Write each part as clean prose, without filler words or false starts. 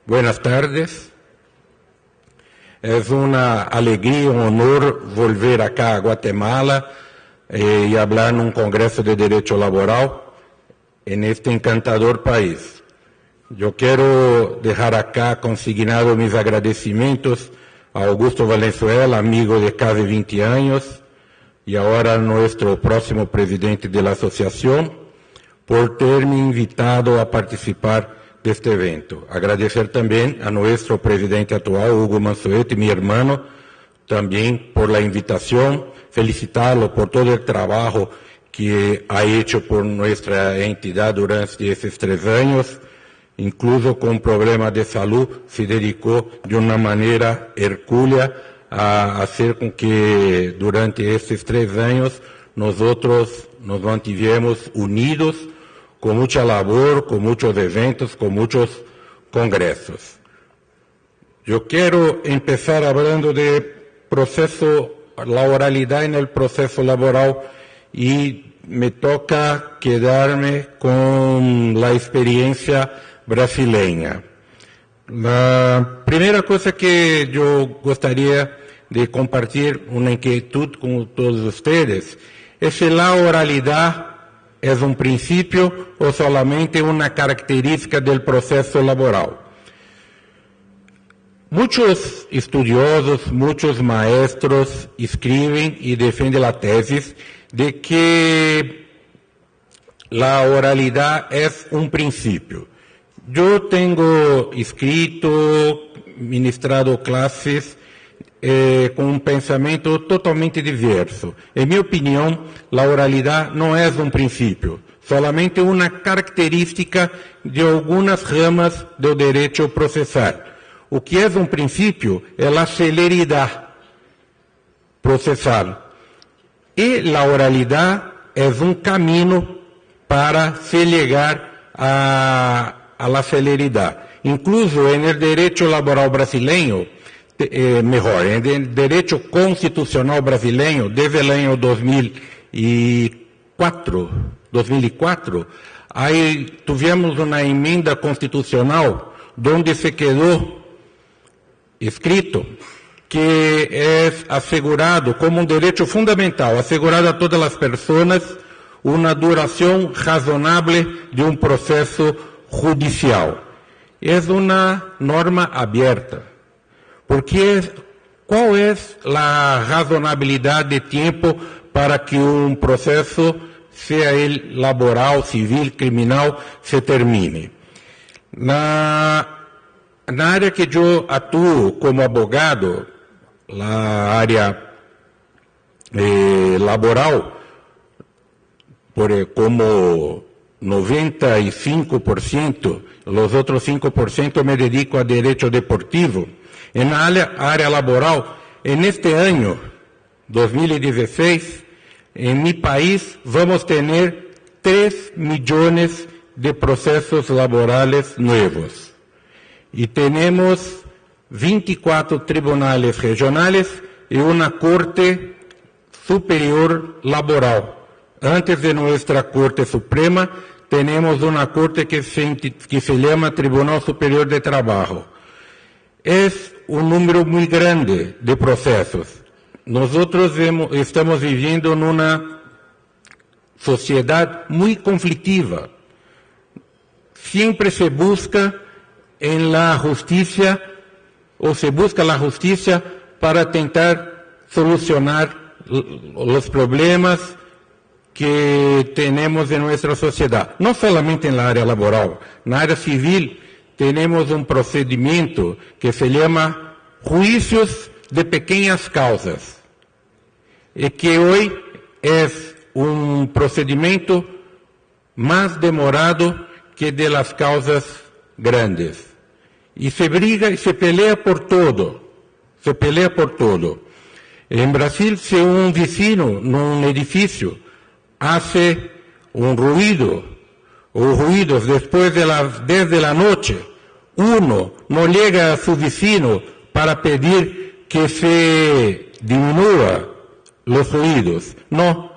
Buenas tardes. Es una alegría, un honor volver acá a Guatemala y hablar en un Congreso de Derecho Laboral en este encantador país. Yo quiero dejar acá consignado mis agradecimientos a Augusto Valenzuela, amigo de casi 20 años, y ahora nuestro próximo presidente de la asociación, por terme invitado a participar de este evento. Agradecer también a nuestro presidente actual, Hugo Mansueto, y mi hermano, también por la invitación, felicitarlo por todo el trabajo que ha hecho por nuestra entidad durante estos 3 años, incluso con problemas de salud, se dedicó de una manera hercúlea a hacer con que durante estos 3 años nosotros nos mantuviéramos unidos, con mucha labor, con muchos eventos, con muchos congresos. Yo quiero empezar hablando de proceso, la oralidad en el proceso laboral, y me toca quedarme con la experiencia brasileña. La primera cosa que yo gustaría de compartir, una inquietud con todos ustedes, es si la oralidad es un principio o solamente una característica del proceso laboral. Muchos estudiosos, muchos maestros escriben y defienden la tesis de que la oralidad es un principio. Yo tengo escrito, ministrado clases con un pensamiento totalmente diverso. En mi opinión, la oralidad no es un principio, solamente una característica de algunas ramas del derecho procesal. O que es un principio es la celeridad procesal. Y la oralidad es un camino para se llegar a la celeridad. Incluso en el derecho laboral brasileño, mejor, en el derecho constitucional brasileño, desde el año 2004, ahí tuvimos una enmienda constitucional donde se quedó escrito que es asegurado como un derecho fundamental, asegurado a todas las personas una duración razonable de un proceso judicial. Es una norma abierta. Porque, ¿cuál es la razonabilidad de tiempo para que un proceso, sea el laboral, civil, criminal, se termine? Na área que yo actúo como abogado, la área laboral, como 95%, los otros 5% me dedico a derecho deportivo. En la área laboral, en este año, 2016, en mi país vamos a tener 3 millones de procesos laborales nuevos. Y tenemos 24 tribunales regionales y una Corte Superior Laboral. Antes de nuestra Corte Suprema, tenemos una Corte que se llama Tribunal Superior de Trabajo. Es un número muy grande de procesos. Nosotros estamos viviendo en una sociedad muy conflictiva. Siempre se busca en la justicia, o se busca la justicia para intentar solucionar los problemas que tenemos en nuestra sociedad. No solamente en la área laboral, en la área civil tenemos un procedimiento que se llama juicios de pequeñas causas, y que hoy es un procedimiento más demorado que de las causas grandes. Y se briga y se pelea por todo. Se pelea por todo. En Brasil, si un vecino en un edificio hace un ruido o ruidos después de las 10 de la noche, uno no llega a su vecino para pedir que se diminúa los ruidos. No.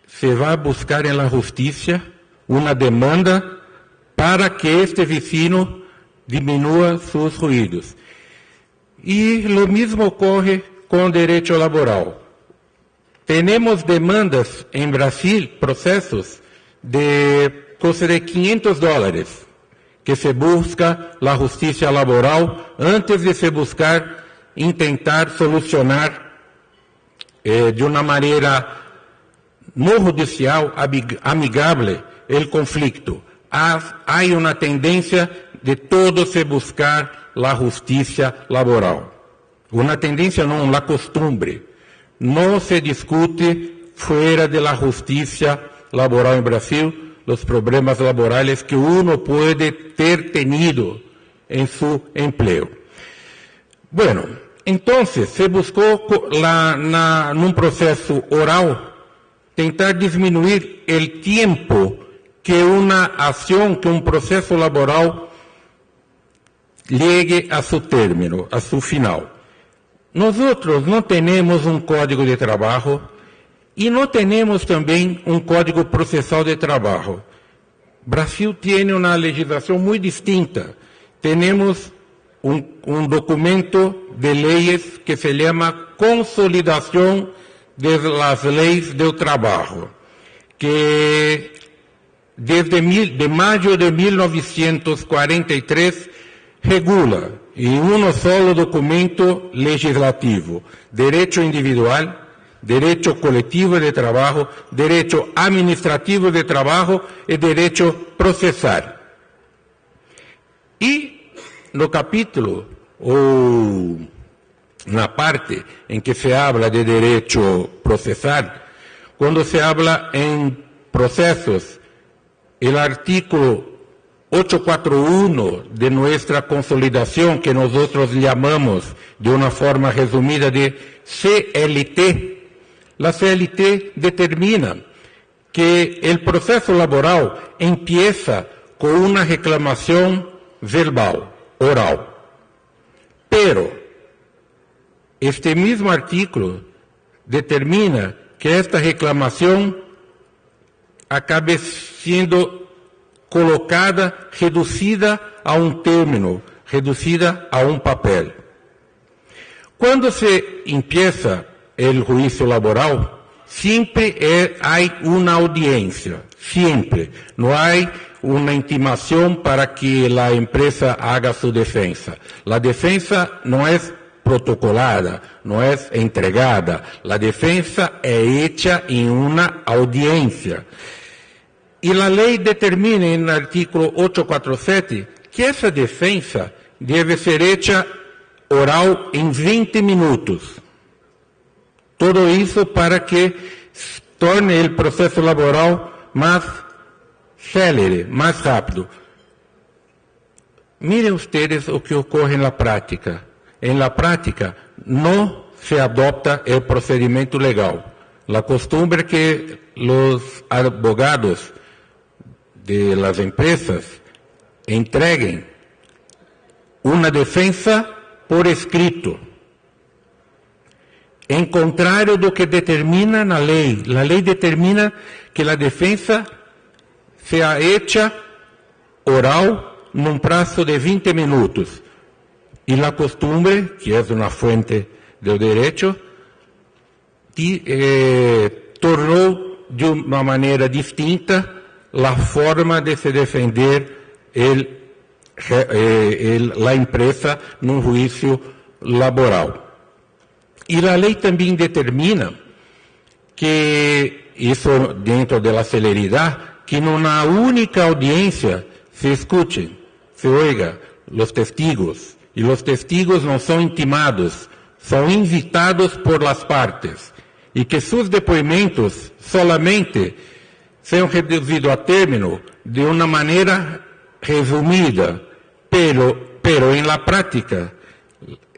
Se va a buscar en la justicia una demanda para que este vecino diminua sus ruidos. Y lo mismo ocurre con derecho laboral. Tenemos demandas en Brasil, procesos de cosa de $500, que se busca la justicia laboral antes de se buscar intentar solucionar de una manera no judicial, amigable, el conflicto. Hay una tendencia de todo se buscar la justicia laboral. Una tendencia no, la costumbre. No se discute fuera de la justicia laboral en Brasil los problemas laborales que uno puede ter tenido en su empleo. Bueno, entonces se buscó en un proceso oral tentar disminuir el tiempo que una acción, que un proceso laboral llegue a su término, a su final. Nosotros no tenemos un código de trabajo y no tenemos también un código procesal de trabajo. Brasil tiene una legislación muy distinta. Tenemos un documento de leyes que se llama Consolidación de las Leyes del Trabajo, que desde mayo de 1943 regula en un solo documento legislativo derecho individual, derecho coletivo de trabajo, derecho administrativo de trabajo y derecho procesal. Y no capítulo o na parte en que se habla de derecho procesal, cuando se habla en procesos, el artículo 841 de nuestra consolidación, que nosotros llamamos de una forma resumida de CLT, la CLT determina que el proceso laboral empieza con una reclamación verbal, oral. Pero este mismo artículo determina que esta reclamación acabe siendo colocada, reducida a un término, reducida a un papel. Cuando se empieza el juicio laboral, siempre hay una audiencia, siempre. No hay una intimación para que la empresa haga su defensa. La defensa no es protocolada, no es entregada. La defensa es hecha en una audiencia. Y la ley determina en el artículo 847 que esa defensa debe ser hecha oral en 20 minutos. Todo eso para que torne el proceso laboral más célere, más rápido. Miren ustedes lo que ocurre en la práctica. En la práctica no se adopta el procedimiento legal. La costumbre que los abogados de las empresas entreguen una defensa por escrito, en contrario do que determina la ley. La ley determina que la defensa sea hecha oral en un plazo de 20 minutos. Y la costumbre, que es una fuente del derecho, tornó de una manera distinta la forma de se defender la empresa en un juicio laboral. Y la ley también determina que, eso dentro de la celeridad, que en una única audiencia se escuchen, se oiga los testigos, y los testigos no son intimados, son invitados por las partes, y que sus depoimentos solamente sean reducidos a término de una manera resumida, pero en la práctica,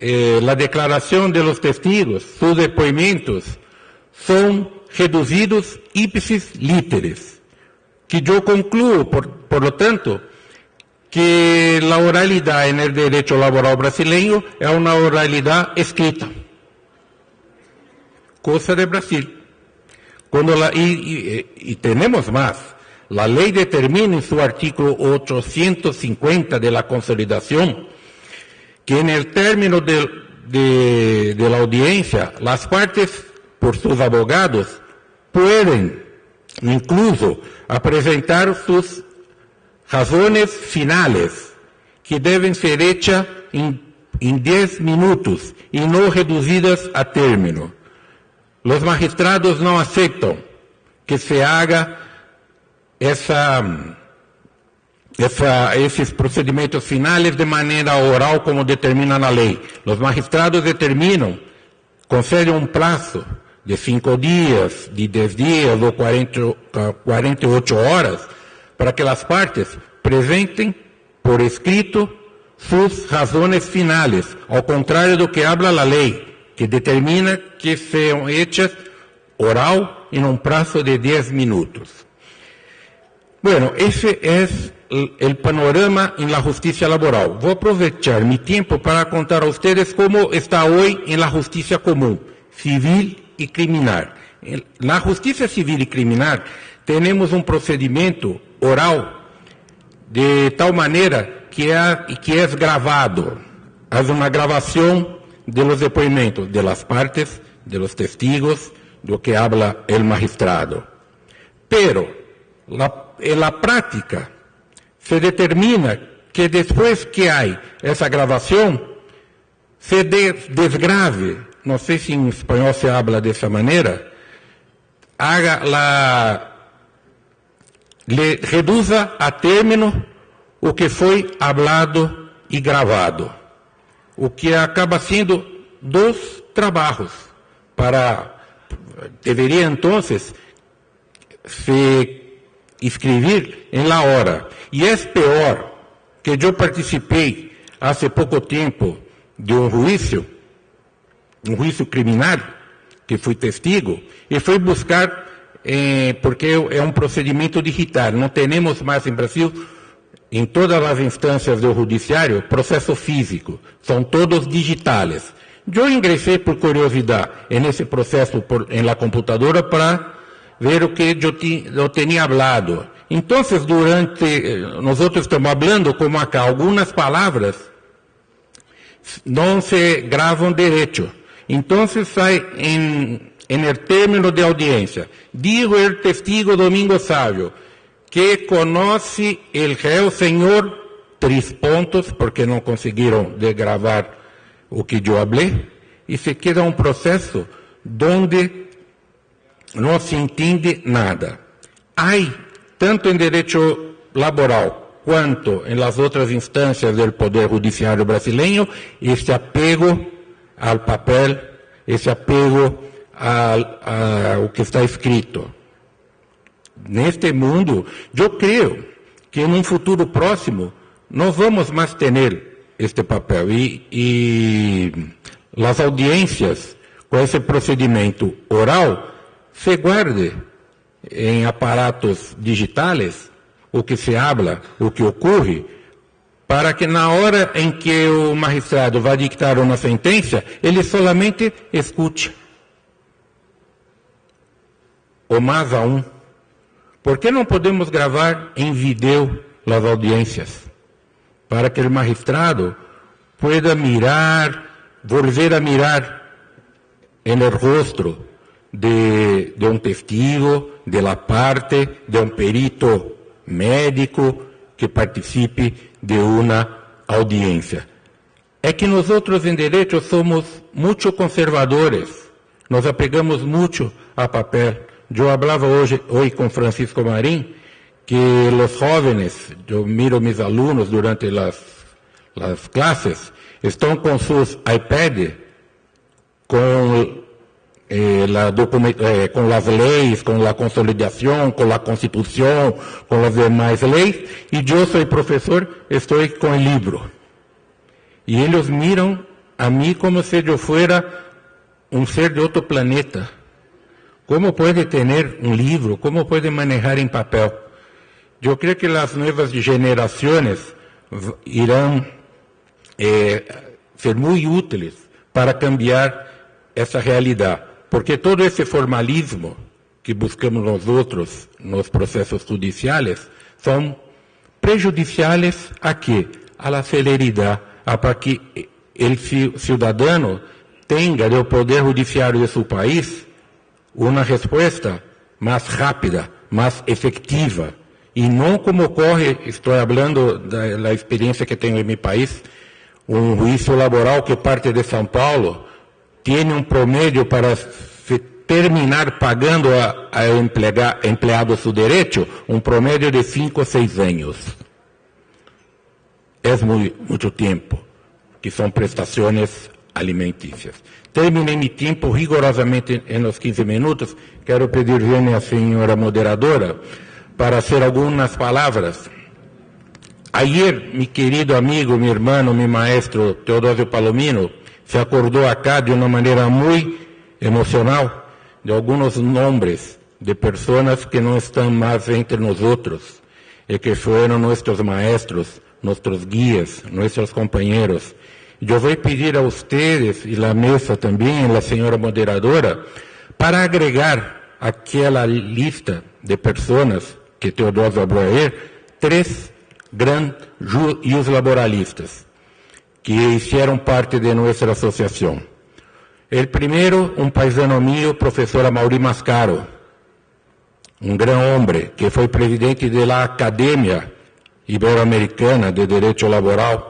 la declaración de los testigos, sus depoimentos, son reducidos ipsis literis. Que yo concluyo, por lo tanto, que la oralidad en el derecho laboral brasileño es una oralidad escrita, cosa de Brasil. Y tenemos más. La ley determina en su artículo 850 de la consolidación que en el término de la audiencia, las partes, por sus abogados, pueden incluso presentar sus razones finales, que deben ser hechas en 10 minutos y no reducidas a término. Los magistrados no aceptan que se haga esses procedimentos finales de maneira oral, como determina a lei. Os magistrados determinam, concedem um prazo de 5 dias, de 10 dias ou 48 horas, para que as partes apresentem por escrito suas razões finais, ao contrário do que habla a lei, que determina que sejam hechas oral em um prazo de 10 minutos. Bueno, ese es el panorama en la justicia laboral. Voy a aprovechar mi tiempo para contar a ustedes cómo está hoy en la justicia común, civil y criminal. En la justicia civil y criminal tenemos un procedimiento oral de tal manera que es grabado. Hay una grabación de los depoimentos de las partes, de los testigos, de lo que habla el magistrado. Pero en la práctica se determina que después que hay esa grabación, se desgrave, no sé si en español se habla de esa manera, le reduza a término o que foi hablado e gravado, o que acaba sendo 2 trabalhos deveria entonces se escribir en la hora. Y es peor que yo participé hace poco tiempo de un juicio criminal, que fui testigo, y fui buscar, porque es un procedimiento digital, no tenemos más en Brasil, en todas las instancias del judiciario, proceso físico, son todos digitales. Yo ingresé por curiosidad en ese proceso en la computadora para ver o que eu tinha hablado. Então, nosotros estamos hablando como acá, algunas palabras no se graban derecho. Entonces, hay en el término de audiencia, dijo el testigo Domingo Savio, que conoce el réu señor, 3 pontos, porque no consiguieron de grabar o que yo hablé, y se queda un proceso donde no se entiende nada. Hay, tanto en derecho laboral quanto en las otras instancias del Poder Judiciário brasileño, esse apego al papel, esse apego ao que está escrito. Neste mundo, eu creio que em um futuro próximo não vamos mais ter este papel. E as audiências com esse procedimento oral se guarde em aparatos digitais o que se habla, o que ocorre, para que na hora em que o magistrado vai dictar uma sentença, ele solamente escute. Ou mais aún, por que não podemos gravar em vídeo as audiências? Para que o magistrado pueda volver a mirar no rosto de um testigo, de la parte, de um perito médico que participe de uma audiência. É que nós outros em direito somos muito conservadores, nos apegamos muito a papel. Eu falava hoje com Francisco Marim que os jovens, eu miro mis alunos durante as classes, estão com seus iPads, com as leis, com a consolidação, com a Constituição, com as demais leis, e eu sou professor, estou com o livro. E eles miram a mim como se eu fosse um ser de outro planeta. Como pode ter um livro? Como pode manejar em papel? Eu creio que as novas gerações irão ser muito úteis para cambiar essa realidade. Porque todo esse formalismo que buscamos nós outros nos processos judiciais são prejudiciais a quê? A la celeridade, para que o cidadão tenha do Poder Judiciário de seu país uma resposta mais rápida, mais efetiva. E não como ocorre, estou falando da experiência que tenho em meu país, um juízo laboral que parte de São Paulo tem um promédio para se terminar pagando a empregado seu direito, um promédio de 5 ou 6 anos. É muito tempo, que são prestações alimentícias. Terminei meu tempo rigorosamente nos 15 minutos. Quero pedir à senhora moderadora para hacer algumas palavras. Ayer, mi querido amigo, mi hermano, mi maestro Teodósio Palomino se acordou acá de uma maneira muito emocional de alguns nomes de pessoas que não estão mais entre nós outros e que foram nossos maestros, nossos guias, nossos companheiros. Eu vou pedir a vocês e a mesa também, a senhora moderadora, para agregar aquela lista de pessoas que Teodósio habló ayer, 3 grandes juízes laboralistas que hicieron parte de nuestra asociación. El primero, un paisano mío, profesor Amaury Mascaro, un gran hombre que fue presidente de la Academia Iberoamericana de Derecho Laboral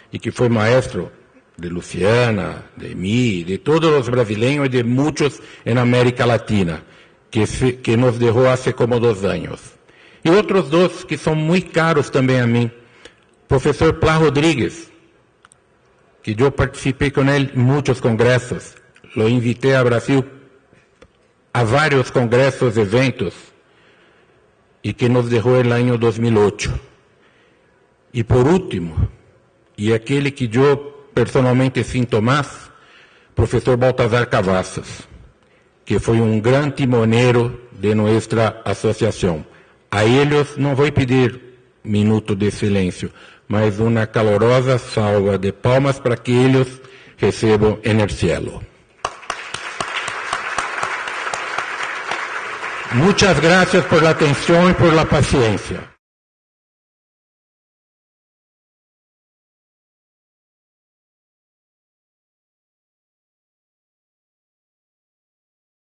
y que fue maestro de Luciana, de mí, de todos los brasileños y de muchos en América Latina, que nos dejó hace como 2 años. E outros 2 que são muito caros também a mim. Professor Plá Rodrigues, que eu participei com ele em muitos congressos. Lo invitei a Brasil a vários congressos, eventos, e que nos deixou no ano 2008. E por último, e aquele que eu personalmente sinto mais, professor Baltazar Cavazos, que foi um grande timoneiro de nossa associação. A eles não vou pedir minuto de silêncio, mas uma calorosa salva de palmas para que eles recebam en el cielo. Muchas gracias por la atención y por la paciencia.